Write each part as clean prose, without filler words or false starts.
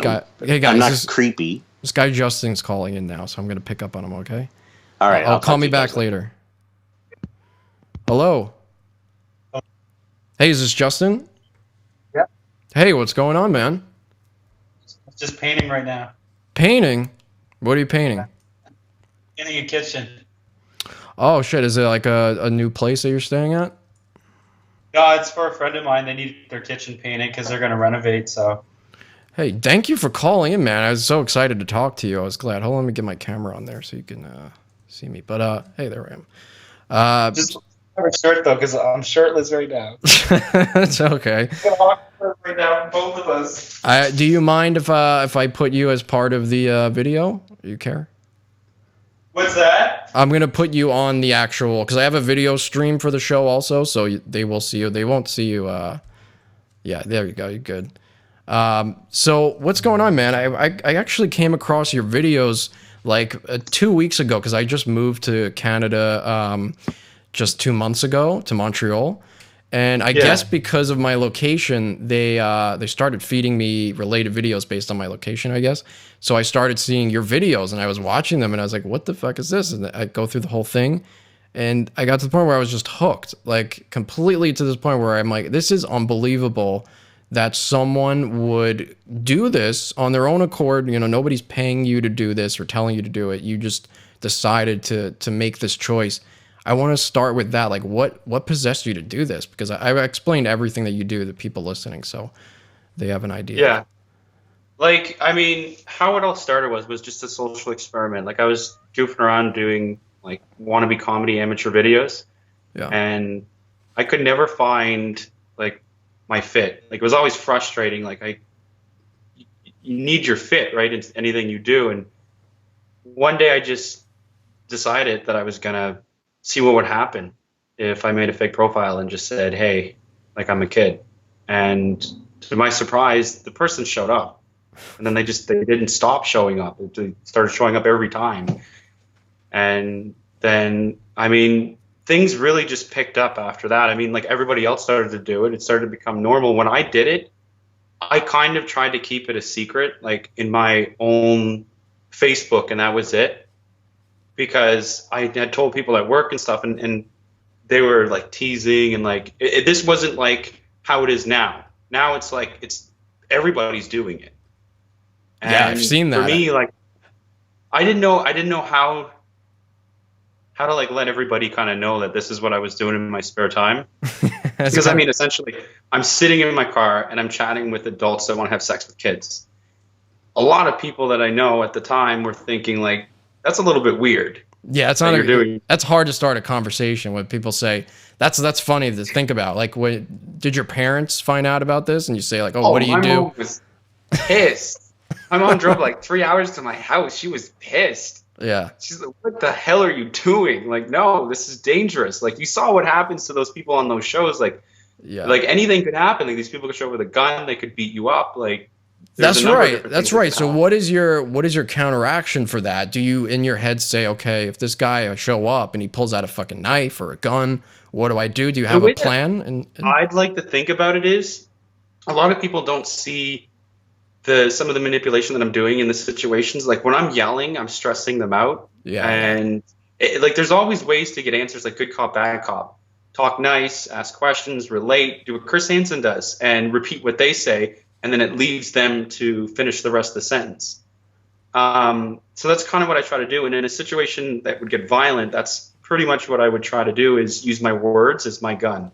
Hey I'm guys, not creepy. this guy Justin's calling in now, so I'm gonna pick up on him. Okay. All right, I'll I'll call talk to me you guys back later. Hello. Hey, is this Justin? Yeah. Hey, what's going on, man? Just painting right now. Painting? What are you painting? Painting a kitchen. Oh shit, is it like a new place that you're staying at? No, it's for a friend of mine. They need their kitchen painted because they're going to renovate. So Hey, thank you for calling in, man. I was so excited to talk to you. I was glad. Hold on, let me get my camera on there so you can see me. But hey, there I am. just have a shirt though, because I'm shirtless right now. It's okay. Right now, both of us. Do you mind if I put you as part of the video? Do you care? What's that? I'm gonna put you on the actual, because I have a video stream for the show also, so they will see you. They won't see you. Yeah, there you go. You're good. So what's going on, man? I actually came across your videos like 2 weeks ago because I just moved to Canada just 2 months ago to Montreal. And I guess because of my location, they started feeding me related videos based on my location, I guess. So I started seeing your videos and I was watching them and I was like, what the fuck is this? And I go through the whole thing and I got to the point where I was just hooked, like completely to this point where I'm like, this is unbelievable that someone would do this on their own accord. You know, nobody's paying you to do this or telling you to do it. You just decided to make this choice. I want to start with that. Like, what possessed you to do this? Because I explained everything that you do to people listening, so they have an idea. Yeah. Like, I mean, how it all started was just a social experiment. Like, I was goofing around doing, like, wannabe comedy amateur videos. Yeah. And I could never find, like, my fit. Like, it was always frustrating. Like, you need your fit, right, in anything you do. And one day I just decided that I was going to see what would happen if I made a fake profile and just said, hey, like, I'm a kid. And to my surprise, the person showed up. And then they didn't stop showing up. They started showing up every time. And then, I mean, things really just picked up after that. I mean, like, everybody else started to do it. It started to become normal. When I did it, I kind of tried to keep it a secret, like in my own Facebook, and that was it. Because I had told people at work and stuff, and they were like teasing, and like this wasn't like how it is now. Now it's like everybody's doing it. And yeah, I've seen that. For me, like, I didn't know how to like let everybody kind of know that this is what I was doing in my spare time. Because I mean, essentially, I'm sitting in my car and I'm chatting with adults that want to have sex with kids. A lot of people that I know at the time were thinking like, that's a little bit weird. Yeah, it's not. That's hard to start a conversation when people say that's funny to think about. Like, did your parents find out about this? And you say like, oh what do you do? My mom was pissed. My mom drove like 3 hours to my house. She was pissed. Yeah. She's like, what the hell are you doing? Like, no, this is dangerous. Like, you saw what happens to those people on those shows. Like, yeah, like anything could happen. Like, these people could show up with a gun. They could beat you up. Like, that's right. That's right. So what is your counteraction for that? Do you in your head say, okay, if this guy show up and he pulls out a fucking knife or a gun, what do I do? Do you have a plan? And I'd like to think about it is a lot of people don't see some of the manipulation that I'm doing in the situations. Like when I'm yelling, I'm stressing them out. Yeah. And like there's always ways to get answers, like good cop, bad cop. Talk nice, ask questions, relate, do what Chris Hansen does, and repeat what they say. And then it leaves them to finish the rest of the sentence. So that's kind of what I try to do. And in a situation that would get violent, that's pretty much what I would try to do is use my words as my gun.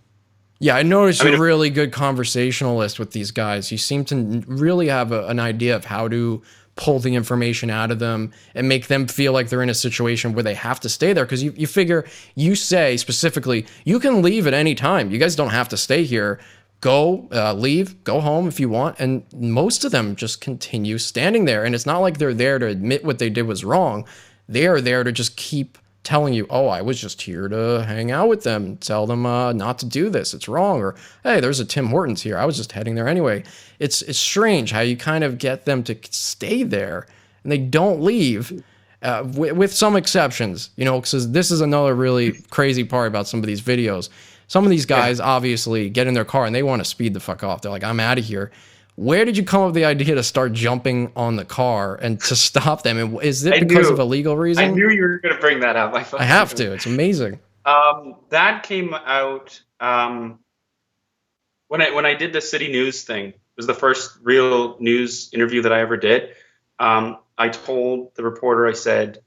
Yeah, I noticed you're a really good conversationalist with these guys. You seem to really have an idea of how to pull the information out of them and make them feel like they're in a situation where they have to stay there. Because you figure, you say specifically, you can leave at any time. You guys don't have to stay here. Go, leave, go home if you want. And most of them just continue standing there. And it's not like they're there to admit what they did was wrong. They are there to just keep telling you, oh, I was just here to hang out with them, tell them not to do this, it's wrong. Or, hey, there's a Tim Hortons here, I was just heading there anyway. It's strange how you kind of get them to stay there and they don't leave, with some exceptions, you know, because this is another really crazy part about some of these videos. Some of these guys obviously get in their car and they want to speed the fuck off. They're like, I'm out of here. Where did you come up with the idea to start jumping on the car and to stop them? And is it I because knew- of a legal reason? I knew you were going to bring that up. I have to. It's amazing. That came out when I did the City News thing. It was the first real news interview that I ever did. I told the reporter, I said,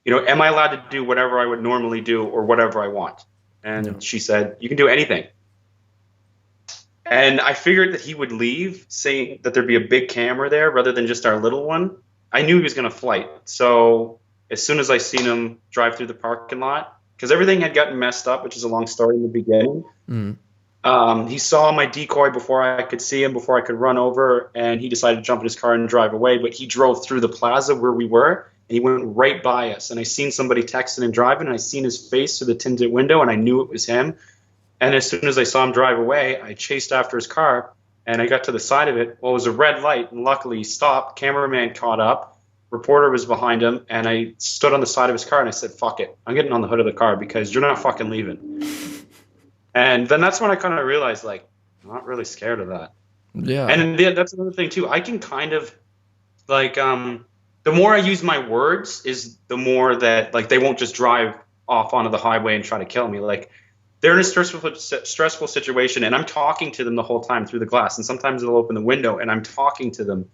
am I allowed to do whatever I would normally do or whatever I want? And she said, you can do anything. And I figured that he would leave, saying that there'd be a big camera there rather than just our little one. I knew he was going to flight. So as soon as I seen him drive through the parking lot, because everything had gotten messed up, which is a long story in the beginning. He saw my decoy before I could see him, before I could run over, and he decided to jump in his car and drive away. But he drove through the plaza where we were, and he went right by us. And I seen somebody texting and driving, and I seen his face through the tinted window, and I knew it was him. And as soon as I saw him drive away, I chased after his car, and I got to the side of it. Well, it was a red light, and luckily he stopped. Cameraman caught up. Reporter was behind him, and I stood on the side of his car, and I said, fuck it. I'm getting on the hood of the car because you're not fucking leaving. And then that's when I kind of realized, like, I'm not really scared of that. Yeah. And that's another thing, too. I can kind of, like, the more I use my words is the more that, like, they won't just drive off onto the highway and try to kill me. Like, they're in a stressful situation, and I'm talking to them the whole time through the glass. And sometimes they'll open the window, and I'm talking to them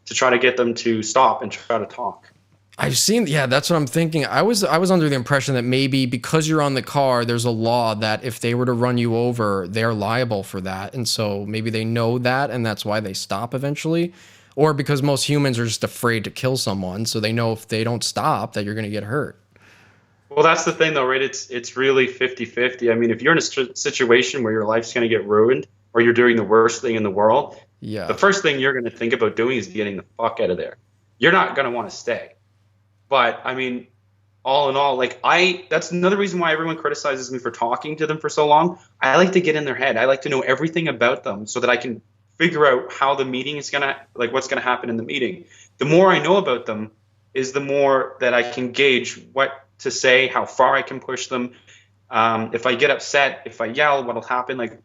to try to get them to stop and try to talk. I've seen, that's what I'm thinking. I was under the impression that maybe because you're on the car, there's a law that if they were to run you over, they're liable for that. And so maybe they know that, and that's why they stop eventually. Or because most humans are just afraid to kill someone, so they know if they don't stop that you're going to get hurt. Well, that's the thing, though, right? It's really 50-50. I mean, if you're in a situation where your life's going to get ruined or you're doing the worst thing in the world, the first thing you're going to think about doing is getting the fuck out of there. You're not going to want to stay. But, I mean, all in all, like, that's another reason why everyone criticizes me for talking to them for so long. I like to get in their head. I like to know everything about them so that I can figure out how the meeting is going to, like, what's going to happen in the meeting. The more I know about them is the more that I can gauge what to say, how far I can push them. If I get upset, if I yell, what'll happen. Like,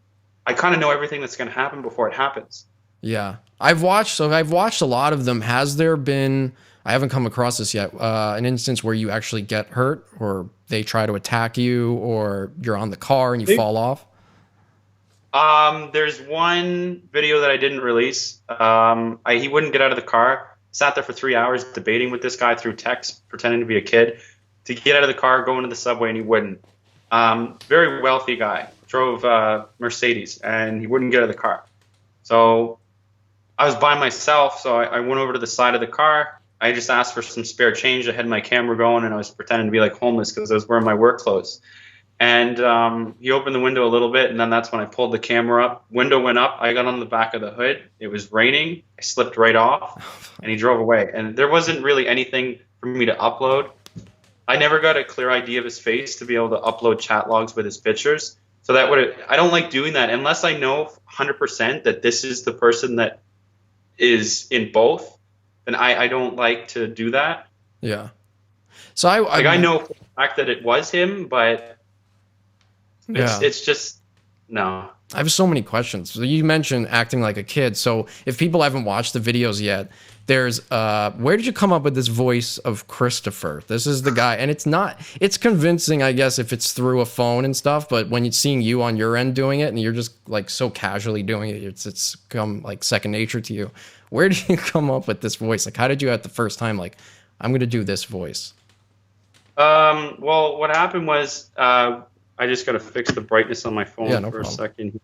I kind of know everything that's going to happen before it happens. Yeah. I've watched a lot of them. Has there been, I haven't come across this yet, an instance where you actually get hurt or they try to attack you or you're on the car and you fall off? There's one video that I didn't release. He wouldn't get out of the car. Sat there for 3 hours debating with this guy through text, pretending to be a kid, to get out of the car, go into the subway, and he wouldn't. Very wealthy guy, drove Mercedes, and he wouldn't get out of the car. So I was by myself, so I went over to the side of the car. I just asked for some spare change. I had my camera going, and I was pretending to be like homeless because I was wearing my work clothes. And he opened the window a little bit, and then that's when I pulled the camera up. Window went up. I got on the back of the hood. It was raining. I slipped right off, and he drove away. And there wasn't really anything for me to upload. I never got a clear idea of his face to be able to upload chat logs with his pictures. So I don't like doing that unless I know 100% that this is the person that is in both. Then I don't like to do that. Yeah. So I know for the fact that it was him, but it's just no. I have so many questions. So you mentioned acting like a kid. So if people haven't watched the videos yet, there's where did you come up with this voice of Christopher? This is the guy, and it's convincing, I guess, if it's through a phone and stuff, but when you're seeing you on your end doing it and you're just like so casually doing it, it's come like second nature to you. Where did you come up with this voice? Like, how did you at the first time, like, I'm going to do this voice? Well, what happened was I just got to fix the brightness on my phone for a second.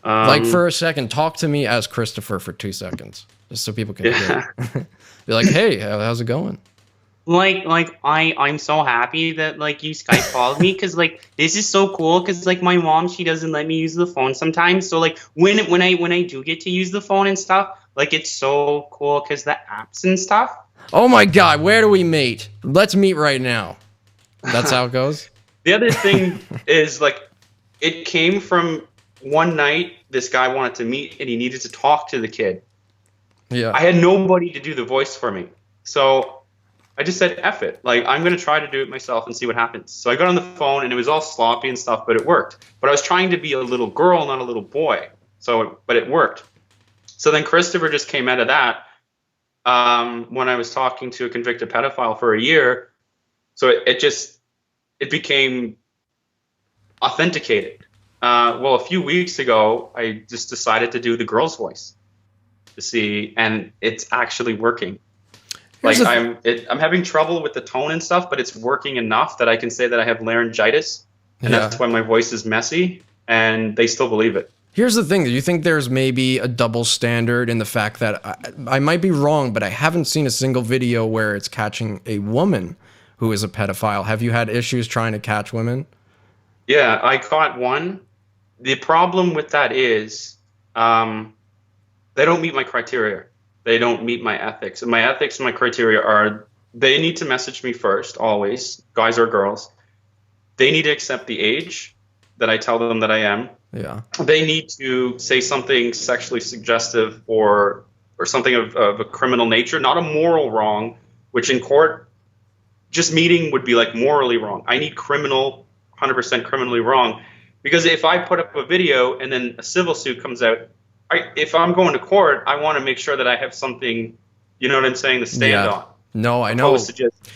Like, for a second, talk to me as Christopher for 2 seconds, just so people can hear it. Be like, hey, how's it going? I'm so happy that like you Skype called me because like this is so cool because like my mom, she doesn't let me use the phone sometimes. So like when I do get to use the phone and stuff, like it's so cool because the apps and stuff. Oh my God, where do we meet? Let's meet right now. That's how it goes. The other thing is like it came from one night. This guy wanted to meet and he needed to talk to the kid. Yeah. I had nobody to do the voice for me, so I just said, F it. Like, I'm going to try to do it myself and see what happens. So I got on the phone, and it was all sloppy and stuff, but it worked. But I was trying to be a little girl, not a little boy. But it worked. So then Christopher just came out of that when I was talking to a convicted pedophile for a year. So it became authenticated. Well, a few weeks ago, I just decided to do the girl's voice to see, and it's actually working. Like I'm having trouble with the tone and stuff, but it's working enough that I can say that I have laryngitis, and that's why my voice is messy, and they still believe it. Here's the thing. Do you think there's maybe a double standard in the fact that I might be wrong, but I haven't seen a single video where it's catching a woman who is a pedophile? Have you had issues trying to catch women? Yeah, I caught one. The problem with that is they don't meet my criteria. They don't meet my ethics. And my ethics and my criteria are they need to message me first, always, guys or girls. They need to accept the age that I tell them that I am. Yeah. They need to say something sexually suggestive or something of a criminal nature, not a moral wrong, which in court, just meeting would be like morally wrong. I need criminal, 100% criminally wrong. Because if I put up a video and then a civil suit comes out, if I'm going to court, I want to make sure that I have something, you know what I'm saying, to stand on. No, I know.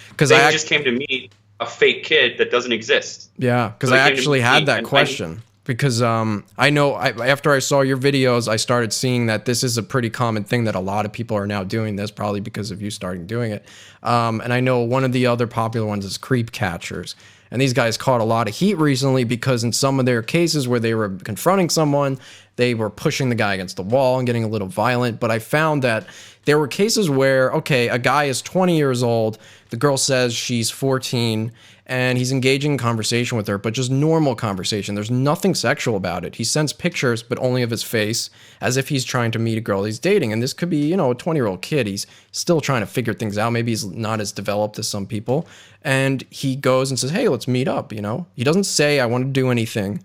Because they just came to meet a fake kid that doesn't exist. Yeah, because I actually had that question. Because I know after I saw your videos, I started seeing that this is a pretty common thing that a lot of people are now doing this, probably because of you starting doing it. And I know one of the other popular ones is creep catchers. And these guys caught a lot of heat recently because in some of their cases where they were confronting someone, they were pushing the guy against the wall and getting a little violent. But I found that there were cases where, okay, a guy is 20 years old, the girl says she's 14, and he's engaging in conversation with her, but just normal conversation. There's nothing sexual about it. He sends pictures, but only of his face, as if he's trying to meet a girl he's dating. And this could be, you know, a 20-year-old kid. He's still trying to figure things out. Maybe he's not as developed as some people. And he goes and says, hey, let's meet up, you know? He doesn't say, I want to do anything.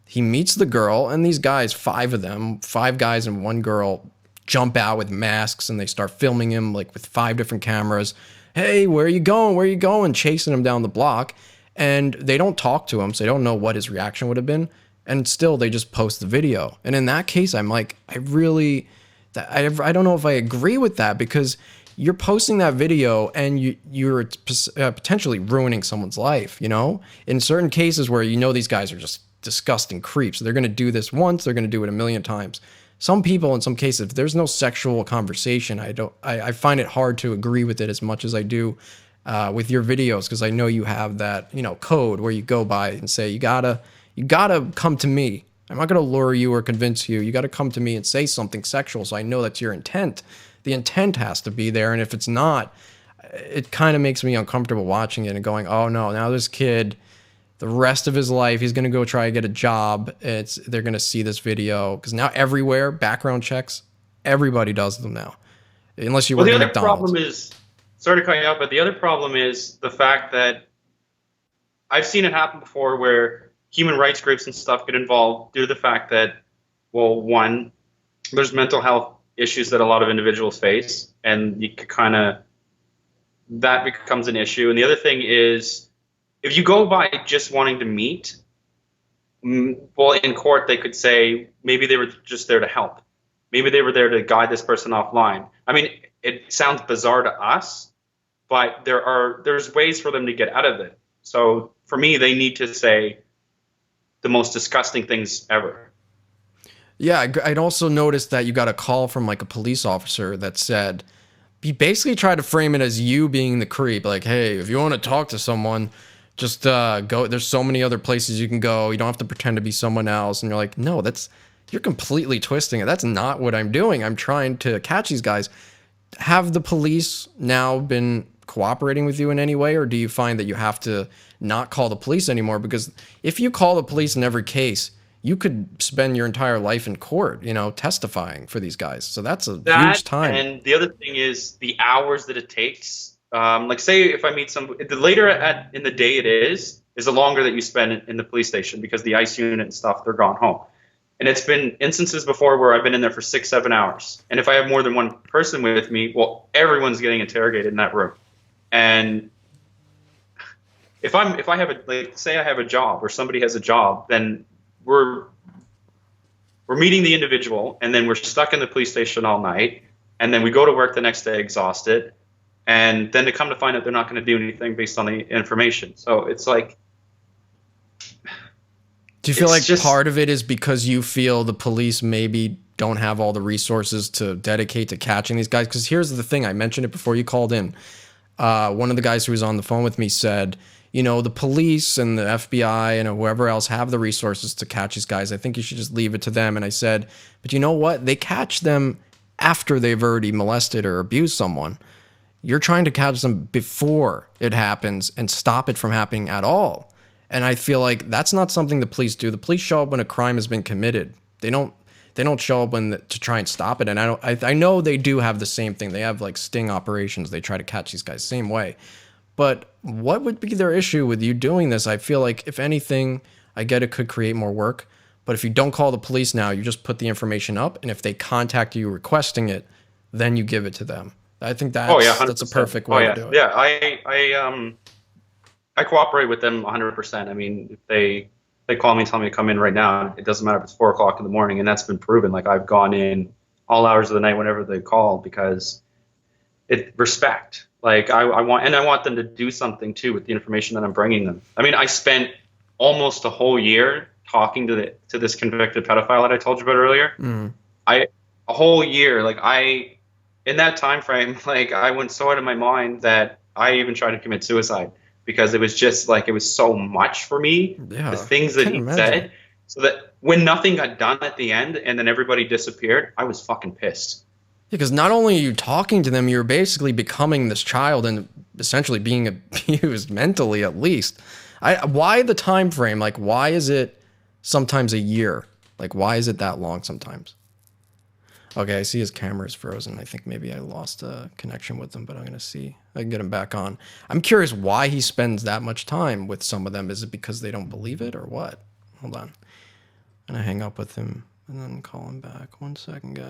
He meets the girl, and these guys, 5 of them, 5 guys and 1 girl, jump out with masks, and they start filming him, like, with 5 different cameras. Hey, where are you going? Where are you going? Chasing him down the block. And they don't talk to him, so they don't know what his reaction would have been. And still, they just post the video. And in that case, I'm like, I don't know if I agree with that, because you're posting that video and you're potentially ruining someone's life, you know? In certain cases where you know these guys are just disgusting creeps. They're going to do this once, they're going to do it a million times. Some people, in some cases, if there's no sexual conversation, I find it hard to agree with it as much as I do with your videos, because I know you have that, you know, code where you go by and say, you gotta come to me. I'm not gonna lure you or convince you. You gotta come to me and say something sexual, so I know that's your intent. The intent has to be there, and if it's not, it kind of makes me uncomfortable watching it and going, oh no, now this kid, the rest of his life, he's going to go try to get a job. They're going to see this video, because now everywhere, background checks, everybody does them now, unless you work at McDonald's. The other problem is, sorry to cut you out, but the other problem is the fact that I've seen it happen before where human rights groups and stuff get involved due to the fact that, well, one, there's mental health issues that a lot of individuals face, and you could that becomes an issue. And the other thing is, if you go by just wanting to meet, well, in court, they could say maybe they were just there to help. Maybe they were there to guide this person offline. I mean, it sounds bizarre to us, but there's ways for them to get out of it. So for me, they need to say the most disgusting things ever. Yeah, I'd also noticed that you got a call from like a police officer that said, he basically tried to frame it as you being the creep. Like, hey, if you want to talk to someone, just go. There's so many other places you can go. You don't have to pretend to be someone else. And you're like, no, you're completely twisting it. That's not what I'm doing. I'm trying to catch these guys. Have the police now been cooperating with you in any way, or do you find that you have to not call the police anymore? Because if you call the police in every case, you could spend your entire life in court, you know, testifying for these guys. So that's huge time. And the other thing is the hours that it takes. Like, say if I meet the later in the day it is the longer that you spend in the police station, because the ICE unit and stuff, they're gone home. And it's been instances before where I've been in there for 6-7 hours. And if I have more than one person with me, well, everyone's getting interrogated in that room. And if I have say I have a job or somebody has a job, then we're we're meeting the individual, and then we're stuck in the police station all night, and then we go to work the next day exhausted, and then to come to find out they're not going to do anything based on the information. So it's like, do you feel like part of it is because you feel the police maybe don't have all the resources to dedicate to catching these guys? Because here's the thing, I mentioned it before you called in. One of the guys who was on the phone with me said, you know, the police and the FBI and whoever else have the resources to catch these guys. I think you should just leave it to them. And I said, but you know what? They catch them after they've already molested or abused someone. You're trying to catch them before it happens and stop it from happening at all. And I feel like that's not something the police do. The police show up when a crime has been committed. They don't show up to try and stop it. And I know they do have the same thing. They have like sting operations. They try to catch these guys same way. But what would be their issue with you doing this? I feel like, if anything, I get it could create more work. But if you don't call the police now, you just put the information up. And if they contact you requesting it, then you give it to them. I think that's a perfect way to do it. Yeah, I cooperate with them 100%. I mean, if they call me and tell me to come in right now, it doesn't matter if it's 4 o'clock in the morning, and that's been proven. Like, I've gone in all hours of the night whenever they call, because it respect. Like, I want them to do something too with the information that I'm bringing them. I mean, I spent almost a whole year talking to this convicted pedophile that I told you about earlier. Mm. A whole year, in that time frame, like, I went so out of my mind that I even tried to commit suicide, because it was just like, it was so much for me, the things that he said, so that when nothing got done at the end and then everybody disappeared, I was fucking pissed. Because not only are you talking to them, you're basically becoming this child and essentially being abused mentally, at least. Why the time frame? Like, why is it sometimes a year? Like, why is it that long sometimes? Okay, I see his camera is frozen. I think maybe I lost a connection with him, but I'm going to see. I can get him back on. I'm curious why he spends that much time with some of them. Is it because they don't believe it or what? Hold on. I'm going to hang up with him and then call him back. 1 second, guys.